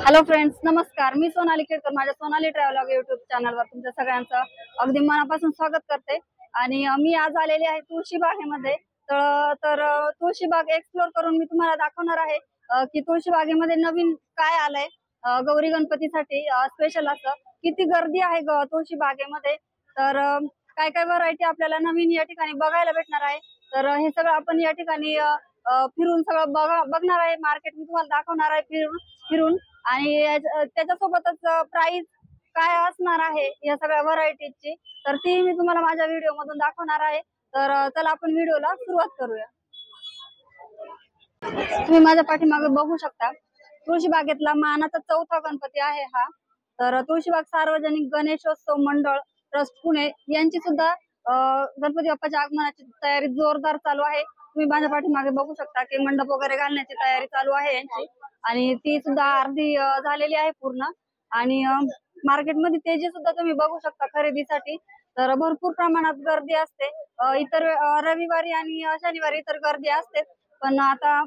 Hello friends, नमस्कार. मी सोनाली खेडकर. माझ्या Sonali travelogue YouTube चॅनलवर तुमच्या सगळ्यांचं अगदी मनापासून स्वागत करते. आणि मी आज आलेली आहे तुळशीबागेमध्ये. तर तुळशीबाग एक्सप्लोर करून मी तुम्हाला दाखवणार आहे की तुळशीबागेमध्ये नवीन काय आलंय. गौरी गणपतीसाठी स्पेशल असं किती गर्दी आहे तुळशीबागेमध्ये. तर काय काय व्हरायटी आपल्याला नवीन या ठिकाणी बघायला भेटणार आहे. तर हे सगळं आपण या ठिकाणी फिरून सगळं बघणार आहे. मार्केट मी तुम्हाला दाखवणार आहे फिरून. आणि त्याच्यासोबतच प्राइस काय असणार आहे या सगळ्या व्हरायटीची, तर ती मी तुम्हाला माझ्या व्हिडिओ मधून दाखवणार आहे. तर चला आपण व्हिडिओला सुरुवात करूया. तुम्ही माझ्या पाठीमागे बघू शकता तुळशीबागेतला मानाचा चौथा गणपती आहे हा. तर तुळशीबाग सार्वजनिक गणेशोत्सव मंडळ ट्रस्ट पुणे यांची सुद्धा गणपती बाप्पाच्या आगमनाची तयारी जोरदार चालू आहे. तुम्ही माझ्या पाठीमागे बघू शकता की मंडप वगैरे घालण्याची तयारी चालू आहे यांची, आणि ती सुद्धा अर्धी झालेली आहे पूर्ण. आणि मार्केटमध्ये तेजी सुद्धा तुम्ही बघू शकता खरेदीसाठी. तर भरपूर प्रमाणात गर्दी असते. इतर रविवारी आणि शनिवारी तर गर्दी असते, पण आता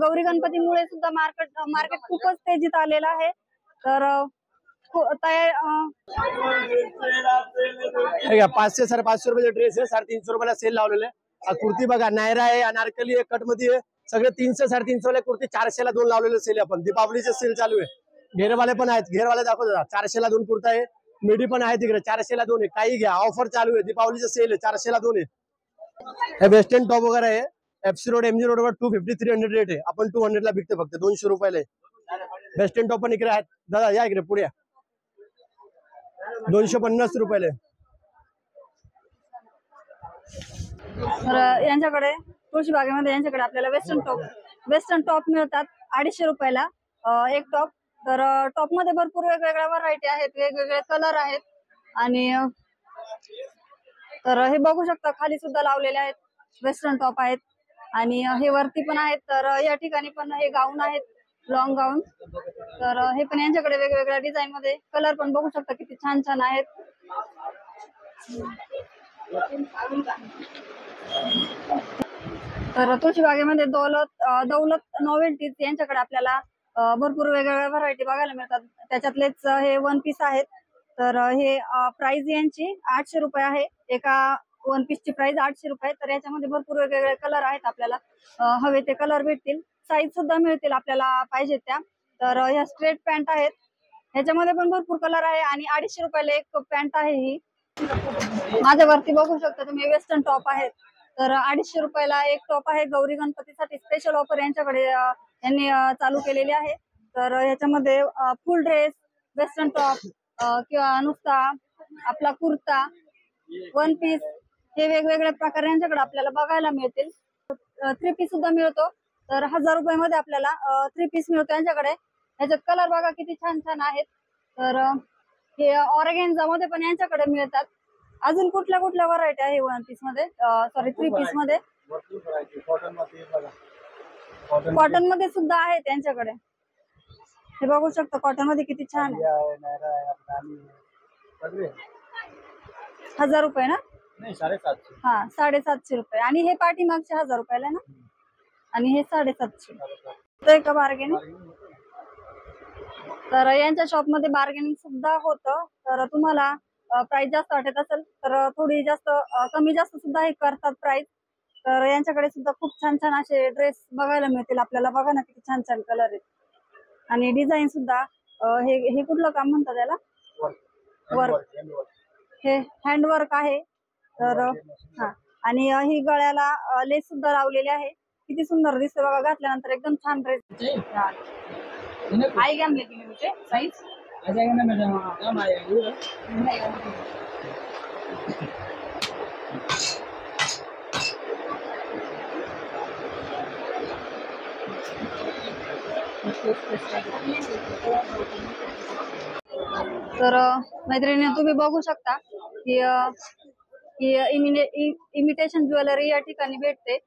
गौरी गणपतीमुळे सुद्धा मार्केट खूपच तेजीत आलेलं आहे. तर 500 550 रुपये ड्रेस आहे. 350 रुपयाला सेल लावलेला आहे. कुर्ती बघा, नायरा आहे, अनारकली आहे, कट मध्ये आहे. सगळे 300 350 वाले कुर्ती 400 ला 2 लावलेले सेल. आपण दीपावलीचे सेल चालू आहे. घेरवाले पण आहेत, घेरवाले दाखवतो. 400 ला 2 कुर्ता आहे. मिडी पण आहे तिकडे, 400 ला 2 आहे. काही घ्या, ऑफर चालू आहे. दीपावलीचे सेल आहे, 400 ला 2 आहे. हे वेस्टर्न टॉप वगैरे आहे. एफसी रोड MG रोड वर 250 300 रेट आहे. आपण 200 ला विकतो, फक्त 200 रुपयाला. वेस्टर्न टॉप पण इकडे आहेत. दादा या इकडे पुढे, 250 रुपयाला. तर यांच्याकडे तुळशीबागेमध्ये यांच्याकडे आपल्याला वेस्टर्न टॉप मिळतात 250 रुपयाला एक टॉप. तर टॉप मध्ये भरपूर वेगवेगळ्या व्हरायटी आहेत, वेगवेगळे कलर आहेत. आणि तर हे बघू शकता खाली सुद्धा लावलेले आहेत वेस्टर्न टॉप आहेत, आणि हे वरती पण आहेत. तर या ठिकाणी पण हे गाऊन आहेत, लॉंग गाऊन. तर हे पण यांच्याकडे वेगवेगळ्या डिझाईन मध्ये कलर पण बघू शकता किती छान छान आहेत. तर तुळशीबागेमध्ये दौलत नॉवेल्टीज यांच्याकडे आपल्याला भरपूर वेगवेगळ्या व्हरायटी बघायला मिळतात. त्याच्यातलेच हे वन पीस आहेत. तर हे प्राइस यांची 800 रुपये आहे. एका वन पीसची प्राइस 800 रुपये. तर याच्यामध्ये भरपूर वेगवेगळे कलर आहेत. आपल्याला हवे ते कलर भेटतील, साईज सुद्धा मिळतील आपल्याला पाहिजे त्या. तर ह्या स्ट्रेट पॅन्ट आहेत, ह्याच्यामध्ये पण भरपूर कलर आहे. आणि 250 रुपयाला एक पॅन्ट आहे ही. माझ्यावरती बघू शकता तुम्ही वेस्टर्न टॉप आहेत. तर 250 रुपयाला एक टॉप आहे. गौरी गणपतीसाठी स्पेशल ऑफर यांच्याकडे यांनी चालू केलेली आहे. तर ह्याच्यामध्ये फुल ड्रेस, वेस्टर्न टॉप किंवा नुसता आपला कुर्ता, वन पीस, हे वेगवेगळ्या प्रकार यांच्याकडे आपल्याला बघायला मिळतील. 3 पीस सुद्धा मिळतो. तर 1000 रुपयामध्ये आपल्याला 3 पीस मिळतो यांच्याकडे. ह्याच्यात कलर बघा किती छान छान आहेत. तर हे ऑर्गेन्झा मध्ये पण यांच्याकडे मिळतात. अजून कुठल्या कुठल्या व्हरायटी आहे वन पीस मध्ये, सॉरी 3 पीस मध्ये? कॉटन मध्ये सुद्धा आहे त्यांच्याकडे. हे बघू शकता कॉटन मध्ये किती छान आहे. 1000 रुपये ना? हा, 750 रुपये. आणि हे पाठीमागचे 1000 रुपयाला ना, आणि हे 750. का बार्गेनिंग? तर यांच्या शॉप मध्ये बार्गेनिंग सुद्धा होतं. तर तुम्हाला प्राइस जास्त वाटत असेल तर थोडी जास्त कमी जास्त सुद्धा हे करतात प्राइस. तर यांच्याकडे सुद्धा खूप छान छान असे ड्रेस बघायला मिळतील आपल्याला. बघा ना किती छान छान कलर आहेत, आणि डिझाईन सुद्धा. हे कुठलं काम म्हणतात त्याला? वर्क. हे हँडवर्क आहे. तर हा, आणि ही गळ्याला लेस सुद्धा लावलेली आहे. किती सुंदर दिसते बघा, घातल्यानंतर एकदम छान ड्रेस. आएगा लेकिन मुझे साइज आ जाएगा ना मैडम, कम आएगा। तर मैत्रिणी तुम्ही बघू शकता की इमिटेशन ज्वेलरी या ठिकाणी मिळते.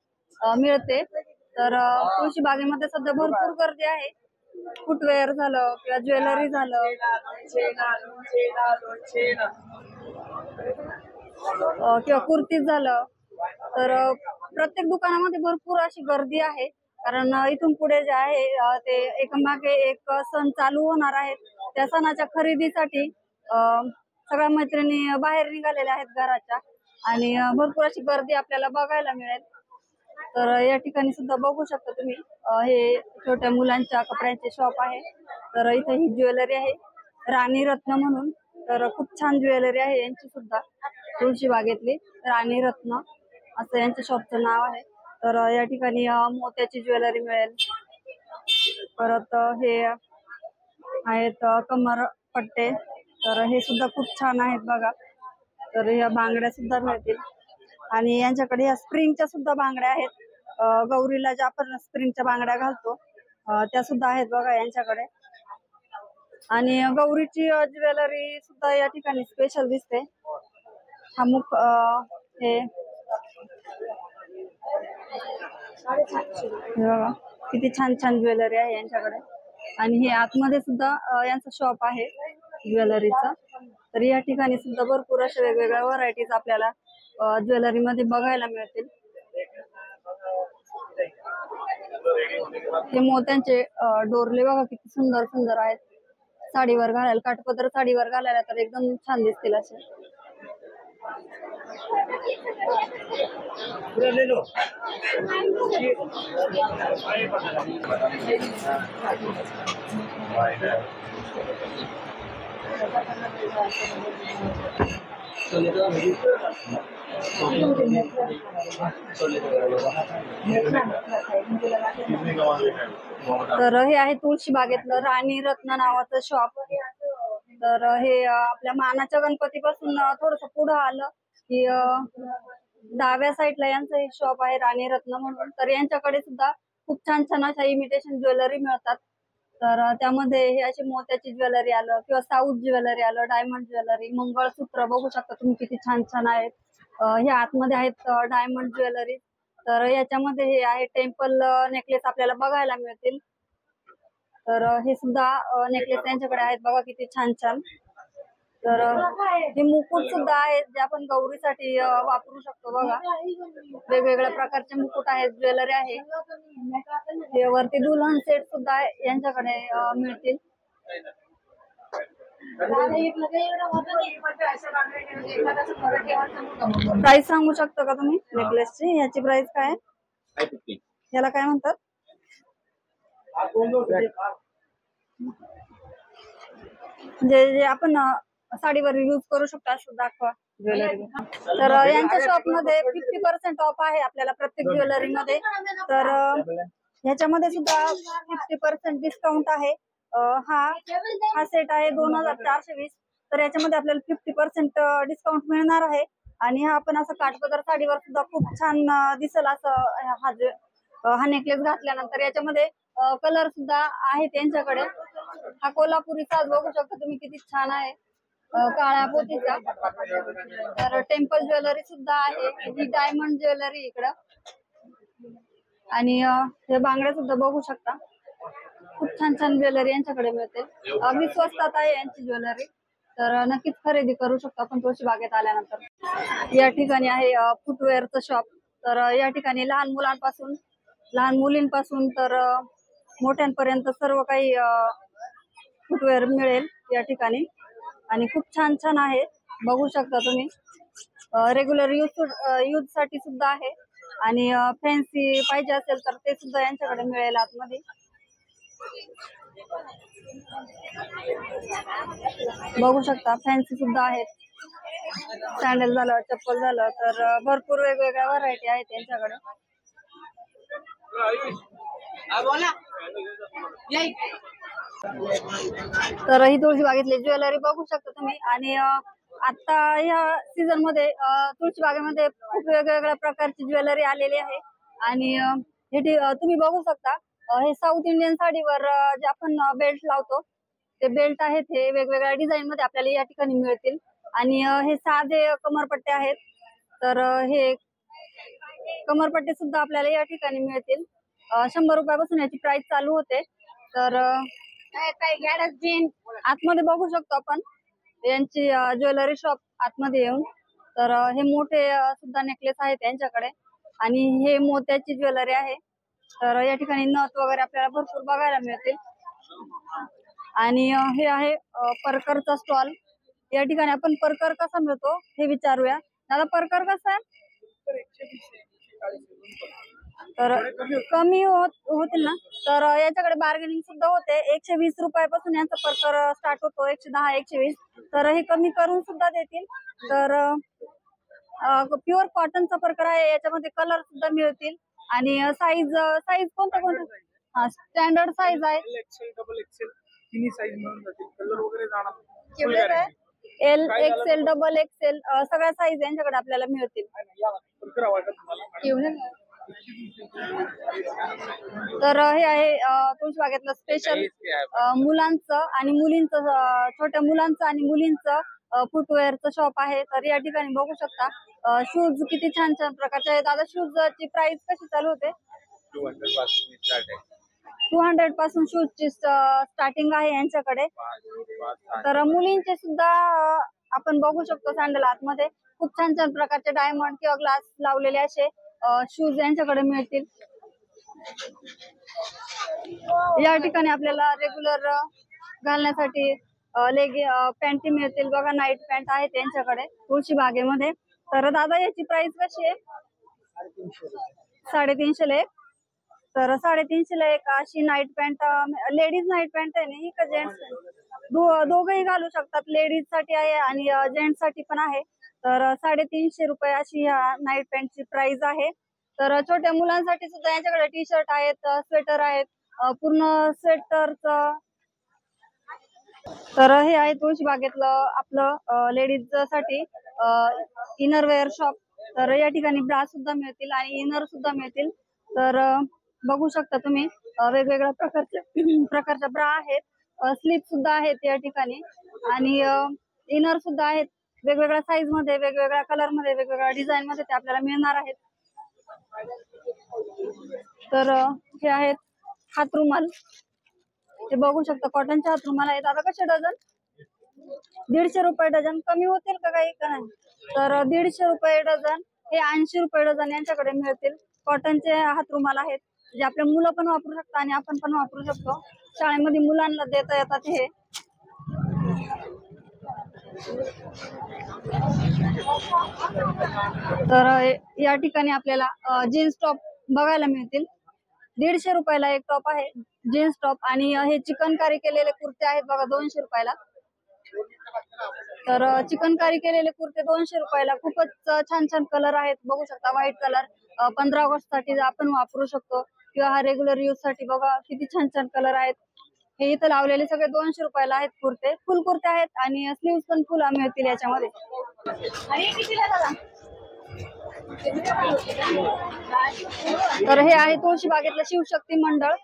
तर तुळशीबागेमध्ये सध्या भरपूर गर्दी आहे. फुटवेअर झालं किंवा ज्वेलरी झालं किंवा कुर्तीज झालं, तर प्रत्येक दुकानामध्ये भरपूर अशी गर्दी आहे. कारण इथून पुढे जे आहे ते एकामागे एक सण चालू होणार आहेत. त्या सणाच्या खरेदीसाठी सगळ्या मैत्रिणी बाहेर निघालेल्या आहेत घराच्या आणि भरपूर अशी गर्दी आपल्याला बघायला मिळेल. तर या ठिकाणी सुद्धा बघू शकता तुम्ही हे छोट्या मुलांच्या कपड्यांचे शॉप आहे. तर इथे ही ज्वेलरी आहे राणी रत्न म्हणून. तर खूप छान ज्वेलरी आहे यांची सुद्धा, तुळशी बागेतली राणी रत्न असं यांच्या शॉपचं नाव आहे. तर या ठिकाणी मोत्याची ज्वेलरी मिळेल. परत हे आहेत कमर पट्टे, तर हे सुद्धा खूप छान आहेत बघा. तर या बांगड्या सुद्धा मिळतील आणि यांच्याकडे ह्या स्प्रिंगच्या सुद्धा बांगड्या आहेत. गौरीला ज्या आपण स्प्रिंगच्या बांगड्या घालतो त्या सुद्धा आहेत बघा यांच्याकडे. आणि गौरीची ज्वेलरी सुद्धा या ठिकाणी स्पेशल दिसते. हा मुख हे बघा किती छान छान ज्वेलरी आहे यांच्याकडे. आणि हे आतमध्ये सुद्धा यांचं शॉप आहे ज्वेलरीचं. तर या ठिकाणी सुद्धा भरपूर अशा वेगवेगळ्या व्हरायटीज आपल्याला ज्वेलरी मध्ये बघायला मिळतील. हे मोत्यांचे डोरले बघा किती सुंदर सुंदर आहेत. साडीवर घालायला, काठपदर साडीवर घालायला तर एकदम छान दिसतील असे. तर हे आहे तुळशी बागेतलं राणी रत्न नावाचं शॉप. तर हे आपल्या मानाच्या गणपतीपासून थोडस पुढे आलं की डाव्या साईडला यांचं हे शॉप आहे राणी रत्न म्हणून. तर यांच्याकडे सुद्धा खूप छान छान अशा इमिटेशन ज्वेलरी मिळतात. तर त्यामध्ये हे अशी मोत्याची ज्वेलरी आलं किंवा साऊथ ज्वेलरी आलं, डायमंड ज्वेलरी, मंगळसूत्र बघू शकता तुम्ही किती छान छान आहेत. हे आतमध्ये आहेत डायमंड ज्वेलरी. तर याच्यामध्ये हे आहे टेम्पल नेकलेस आपल्याला बघायला मिळतील. तर हे सुद्धा नेकलेस यांच्याकडे आहेत बघा किती छान छान. तर हे मुकुट सुद्धा आहेत जे आपण गौरीसाठी वापरू शकतो बघा. वेगवेगळ्या प्रकारचे मुकुट आहेत, ज्वेलरी आहे. हे वरती दुल्हन सेट सुद्धा यांच्याकडे मिळतील. प्राइस सांगू शकता का तुम्ही नेकलेसची? ह्याची प्राइस काय आहे? याला काय म्हणतात? जे आपण साडीवर यूज करू शकतो असं दाखवा ज्वेलरी. तर यांच्या शॉप मध्ये 50% ऑफ आहे आपल्याला प्रत्येक ज्वेलरी मध्ये. तर ह्याच्यामध्ये सुद्धा 50% डिस्काउंट आहे. हा सेट आहे 2420. तर याच्यामध्ये आपल्याला 50% डिस्काउंट मिळणार आहे. आणि हा आपण असं काठपदर साडीवर सुद्धा खूप छान दिसेल असं हा नेकलेस घातल्यानंतर. याच्यामध्ये कलर सुद्धा आहेत यांच्याकडे. हा कोल्हापुरी साज बघू शकता तुम्ही किती छान आहे काळ्या पोतीचा. तर टेम्पल ज्वेलरी सुद्धा आहे. ही डायमंड ज्वेलरी इकडं. आणि हे बांगड्या सुद्धा बघू शकता. खूप छान छान ज्वेलरी यांच्याकडे मिळते. अगदी स्वस्तात आहे यांची ज्वेलरी. तर नक्कीच खरेदी करू शकतो आपण तुळशी बागेत आल्यानंतर. या ठिकाणी आहे फुटवेअरचं शॉप. तर या ठिकाणी लहान मुलींपासून तर मोठ्यांपर्यंत सर्व काही फुटवेअर मिळेल या ठिकाणी. आणि खूप छान छान आहे बघू शकता तुम्ही. रेग्युलर यूज साठी सुद्धा आहे. आणि फॅन्सी पाहिजे असेल तर ते सुद्धा यांच्याकडे मिळेल आतमध्ये. बघू शकता फॅन्सी सुद्धा आहेत. सॅन्डल झालं, चप्पल झालं, तर भरपूर वेगवेगळ्या व्हरायटी आहेत त्यांच्याकडे. तर ही तुळशी बागेतली ज्वेलरी बघू शकता तुम्ही. आणि आता या सीझन मध्ये तुळशी बागेमध्ये खूप वेगवेगळ्या प्रकारची ज्वेलरी आलेली आहे. आणि हे तुम्ही बघू शकता हे साऊथ इंडियन साडीवर जे आपण बेल्ट लावतो ते बेल्ट आहेत. हे वेगवेगळ्या डिझाईन मध्ये आपल्याला या ठिकाणी मिळतील. आणि हे साधे कमरपट्टे आहेत. तर हे कमरपट्टे सुद्धा आपल्याला या ठिकाणी मिळतील. 100 रुपयापासून याची प्राइस चालू होते. तर आतमध्ये बघू शकतो आपण यांची ज्वेलरी शॉप आतमध्ये येऊन. तर हे मोठे सुद्धा नेकलेस आहेत यांच्याकडे. आणि हे मोत्याची ज्वेलरी आहे. तर या ठिकाणी नथ वगैरे आपल्याला भरपूर बघायला मिळतील. आणि हे आहे परकरचा स्टॉल. या ठिकाणी आपण परकर कसा मिळतो हे विचारूया. दादा, परकर कसा आहे? तर कमी होतील ना? तर याच्याकडे बार्गेनिंग सुद्धा होते. 120 रुपयापासून यांचा परकर स्टार्ट होतो, 110, 120. तर हे कमी करून सुद्धा देतील. तर प्युअर कॉटनचा परकर आहे, याच्यामध्ये कलर सुद्धा मिळतील. आणि साईज कोणता कोणता? स्टँडर्ड साईज आहे, एक्सेल, डबल एक्सेल तिन्ही साईज मिळून जातील. कलर वगैरे जाणार. एल एक्सेल, डबल एक्सेल सगळ्या साईज यांच्याकडे आपल्याला मिळतील. तर हे आहे तुळशीबागेतलं स्पेशल मुलांचं आणि मुलींचं, छोट्या मुलांचं आणि मुलींचं फुटवेअरचं शॉप आहे. तर या ठिकाणी बघू शकता शूज किती छान छान प्रकारचे आहेत. दादा, शूजची प्राइस कशी चालू होते? 200 पासून शूजची स्टार्टिंग आहे यांच्याकडे. तर मुलींचे सुद्धा आपण बघू शकतो सँडल आतमध्ये खूप छान छान प्रकारचे डायमंड किंवा ग्लास लावलेले असे शूज यांच्याकडे मिळतील. या ठिकाणी आपल्याला रेग्युलर घालण्यासाठी पॅन्टी मिळतील बघा. नाईट पॅन्ट आहे त्यांच्याकडे तुळशी बागेमध्ये. तर दादा, याची प्राइस कशी आहे? 350 ला एक. तर 350 ला एक अशी night pant. Ladies night pant आहे नाही का जेंट्स? दोघंही घालू शकतात. लेडीज साठी आहे आणि जेंट्स साठी पण आहे. तर 350 रुपये अशी ह्या नाईट पॅन्टची प्राइस आहे. तर छोट्या मुलांसाठी सुद्धा यांच्याकडे टी शर्ट आहेत, स्वेटर आहेत, पूर्ण स्वेटरचं. तर हे आहे तुळशीबागेतलं आपलं लेडीज साठी इनरवेअर शॉप. तर या ठिकाणी ब्रा सुद्धा मिळतील आणि इनर सुद्धा मिळतील. तर बघू शकता तुम्ही वेगवेगळ्या प्रकारच्या ब्रा आहेत, स्लीप सुद्धा आहेत या ठिकाणी आणि इनर सुद्धा आहेत. वेगवेगळ्या साईज मध्ये, वेगवेगळ्या कलर मध्ये, वेगवेगळ्या डिझाईन मध्ये ते आपल्याला मिळणार आहेत. तर हे आहेत हातरुमाल. हे बघू शकता कॉटनचे हातरुमाल आहेत. आता कसे डझन? 150 रुपये डझन. कमी होतील का काही का नाही? तर 150 रुपये डझन. हे 80 रुपये डझन यांच्याकडे मिळतील. कॉटनचे हातरुमाल आहेत जे आपले मुलं पण वापरू शकतात आणि आपण पण वापरू शकतो. शाळेमध्ये मुलांना देता येतात हे. तर या ठिकाणी आपल्याला जीन्स टॉप बघायला मिळतील. 150 रुपयाला एक टॉप आहे जीन्स टॉप. आणि हे चिकनकारी केलेले कुर्ते आहेत बघा 200 रुपयाला. तर चिकनकारी केलेले कुर्ते 200 रुपयाला. खूपच छान छान कलर आहेत बघू शकता. व्हाईट कलर 15 ऑगस्ट साठी आपण वापरू शकतो किंवा हा रेग्युलर यूज साठी. बघा किती छान छान कलर आहेत. हे इथं लावलेले सगळे 200 रुपयाला आहेत कुर्ते. फुल कुर्ते आहेत आणि स्लीव्स पण फुल मिळतील याच्यामध्ये. तर हे आहे तुळशीबागेतलं शिवशक्ती मंडळ.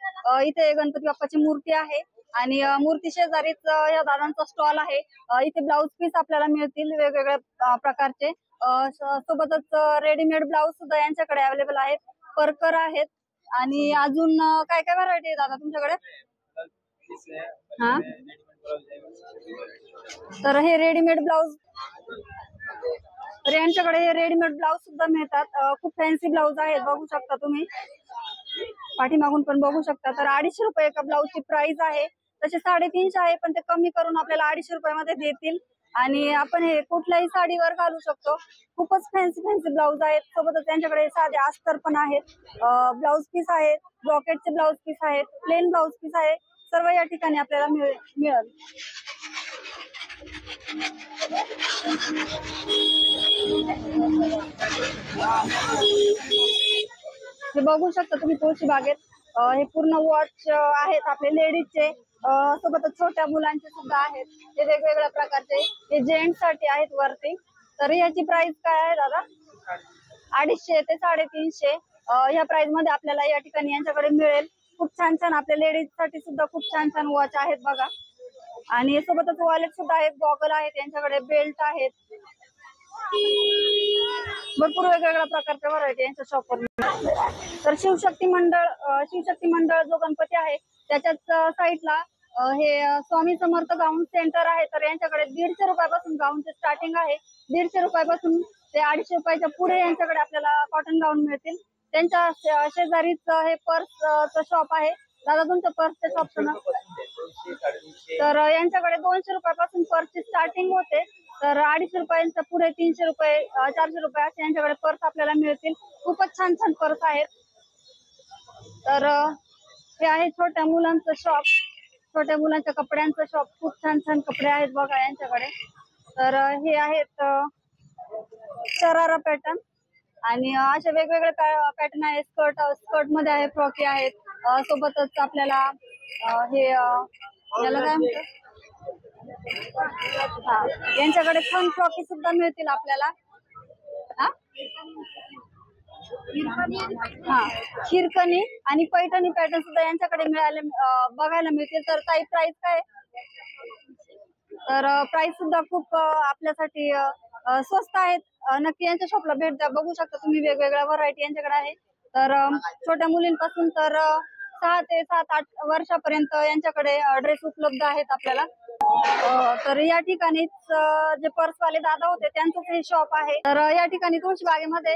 इथे गणपती बाप्पाची मूर्ती आहे आणि मूर्ती शेजारीच या दादांचा स्टॉल आहे. इथे ब्लाउज पीस आपल्याला मिळतील वेगवेगळ्या प्रकारचे. सोबतच रेडीमेड ब्लाउज सुद्धा यांच्याकडे अवेलेबल आहेत. परकर आहेत आणि अजून काय काय व्हरायटी आहे दादा तुमच्याकडे? हा, तर हे रेडीमेड ब्लाउज. तर यांच्याकडे हे रेडीमेड ब्लाउज सुद्धा मिळतात. खूप फॅन्सी ब्लाउज आहेत बघू शकता तुम्ही. पाठीमागून पण बघू शकता. तर 250 रुपये एका ब्लाउजची प्राइस आहे. तसे 350 आहे पण ते कमी करून आपल्याला 250 रुपयामध्ये देतील. आणि आपण हे कुठल्याही साडीवर घालू शकतो. खूपच फॅन्सी ब्लाउज आहेत. सोबतच त्यांच्याकडे साधे अस्तर पण आहेत. ब्लाउज पीस आहेत, ब्रॉकेटचे ब्लाउज पीस आहेत, प्लेन ब्लाउज पीस आहे. सर्व या ठिकाणी आपल्याला मिळेल. हे बघू शकता तुम्ही तुळशीबागेत. हे पूर्ण वॉच आहेत आपले लेडीजचे. सोबतच छोट्या मुलांचे सुद्धा आहेत. हे वेगवेगळ्या प्रकारचे. हे जेंट्स साठी आहेत वरती. तर याची प्राइस काय आहे दादा? 250 ते 350 ह्या प्राइस मध्ये आपल्याला या ठिकाणी यांच्याकडे मिळेल. खूप छान छान आपल्या लेडीज साठी सुद्धा खूप छान छान वॉच आहेत बघा. आणि सोबतच वॉलेट सुद्धा आहेत, गॉगल आहेत यांच्याकडे, बेल्ट आहेत. भरपूर वेगवेगळ्या प्रकारच्या व्हरायटी यांच्या शॉपवर. तर शिवशक्ती मंडळ जो गणपती आहे त्याच्याच साईडला हे स्वामी समर्थ गाऊन सेंटर आहे. तर यांच्याकडे 150 रुपयापासून गाऊनचे स्टार्टिंग आहे. 150 रुपयापासून ते 250 रुपयाच्या पुढे यांच्याकडे आपल्याला कॉटन गाऊन मिळतील. त्यांच्या शेजारीच हे पर्सचं शॉप आहे. दादा तुमचं पर्सचं शॉपचं नाव? तर यांच्याकडे 200 रुपयापासून पर्सची स्टार्टिंग होते. तर 250 रुपयांच्या पुढे 300 रुपये 400 रुपये असे यांच्याकडे पर्स आपल्याला मिळतील. खूपच छान छान पर्स आहेत. तर हे आहे छोट्या मुलांचं शॉप, छोट्या मुलांच्या कपड्यांचं शॉप. खूप छान छान कपडे आहेत बघा यांच्याकडे. तर हे आहेत शरारा पॅटर्न आणि असे वेगवेगळे पॅटर्न आहे. स्कर्ट मध्ये आहे, फ्रॉकी आहेत. सोबतच आपल्याला हे याला काय म्हणतात, हा यांच्याकडे फन फ्रॉकी सुद्धा मिळतील आपल्याला. हा हिरकणी आणि पैठणी पॅटर्न सुद्धा यांच्याकडे बघायला मिळतील. तर ताई प्राइस काय? तर प्राइस सुद्धा खूप आपल्यासाठी स्वस्त आहेत. नक्की यांच्या शॉपला भेट द्या. बघू शकता तुम्ही वेगवेगळ्या व्हरायटी यांच्याकडे आहे. तर छोट्या मुलींपासून तर 6 ते 7-8 वर्षापर्यंत यांच्याकडे ड्रेस उपलब्ध आहेत आपल्याला. तर या ठिकाणीच जे पर्सवाले दादा होते त्यांचंच हे शॉप आहे. तर या ठिकाणी तुळशीबागेमध्ये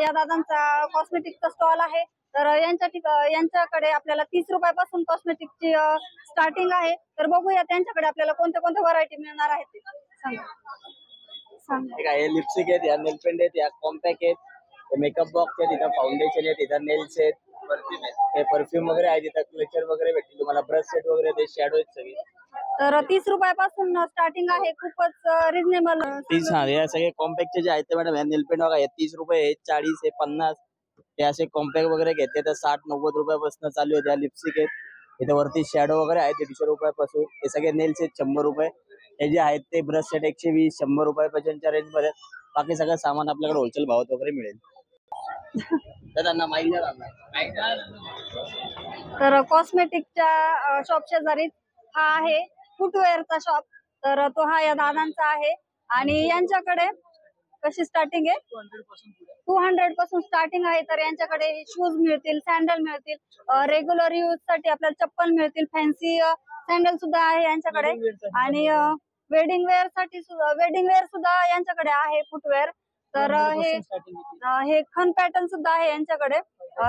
या दादांचा कॉस्मेटिकचा स्टॉल आहे. तर यांच्याकडे आपल्याला 30 रुपयापासून कॉस्मेटिकची स्टार्टिंग आहे. तर बघूया त्यांच्याकडे आपल्याला कोणत्या कोणत्या व्हरायटी मिळणार आहेत ते सांगा. हे लिपस्टिक आहेत, या नेलपेंट आहेत, या कॉम्पॅक्ट आहेत, मेकअप बॉक्स आहेत, इथं फाउंडेशन आहेत, इथं नेल्स आहेत, परफ्यूम आहेत, परफ्यूम वगैरे आहेत, इथं क्लेचर वगैरे भेटतील तुम्हाला, ब्रश सेट वगैरे ते शॅडो आहेत सगळे. तर 30 रुपयापासून स्टार्टिंग आहे. खूपच रिजनेबल. 30 हा या सगळे कॉम्पॅक्टचे जे आहेत ते मॅडम, या नेलपेंट बघा, हे 30 रुपये आहेत, 40 आहे, 50. ते असे कॉम्पॅक्ट वगैरे घेतले तर 60-90 रुपयापासून चालू आहेत. या लिपस्टिक आहेत, इथं वरती शॅडो वगैरे आहेत 150 रुपयापासून. हे सगळे नेल्स आहेत 100 रुपये. हे जे आहेत ते ब्रश सेट 120, 100 रुपयापासूनच्या रेंज मध्ये. बाकी सगळं सामान आपल्याकडे होलसेल भावात वगैरे मिळेल. तर त्यांना माहिती तर कॉस्मेटिकच्या शॉप शेजारीच हा आहे फुटवेअरचा शॉप. तर तो हा या दादांचा आहे आणि यांच्याकडे कशी स्टार्टिंग आहे? 200 पासून स्टार्टिंग आहे. तर यांच्याकडे शूज मिळतील, सॅन्डल मिळतील, रेग्युलर यूज साठी आपल्याला चप्पल मिळतील, फॅन्सी सॅन्डल सुद्धा आहे यांच्याकडे आणि वेडिंग वेअर सुद्धा यांच्याकडे आहे फुटवेअर. तर हे खन पॅटर्न सुद्धा आहे यांच्याकडे,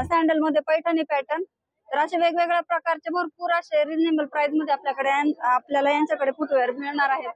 सॅन्डल मध्ये पैठणी पॅटर्न. तर असे वेगवेगळ्या प्रकारचे भरपूर असे रिजनेबल प्राइस मध्ये आपल्याला यांच्याकडे फुटवेअर मिळणार आहेत.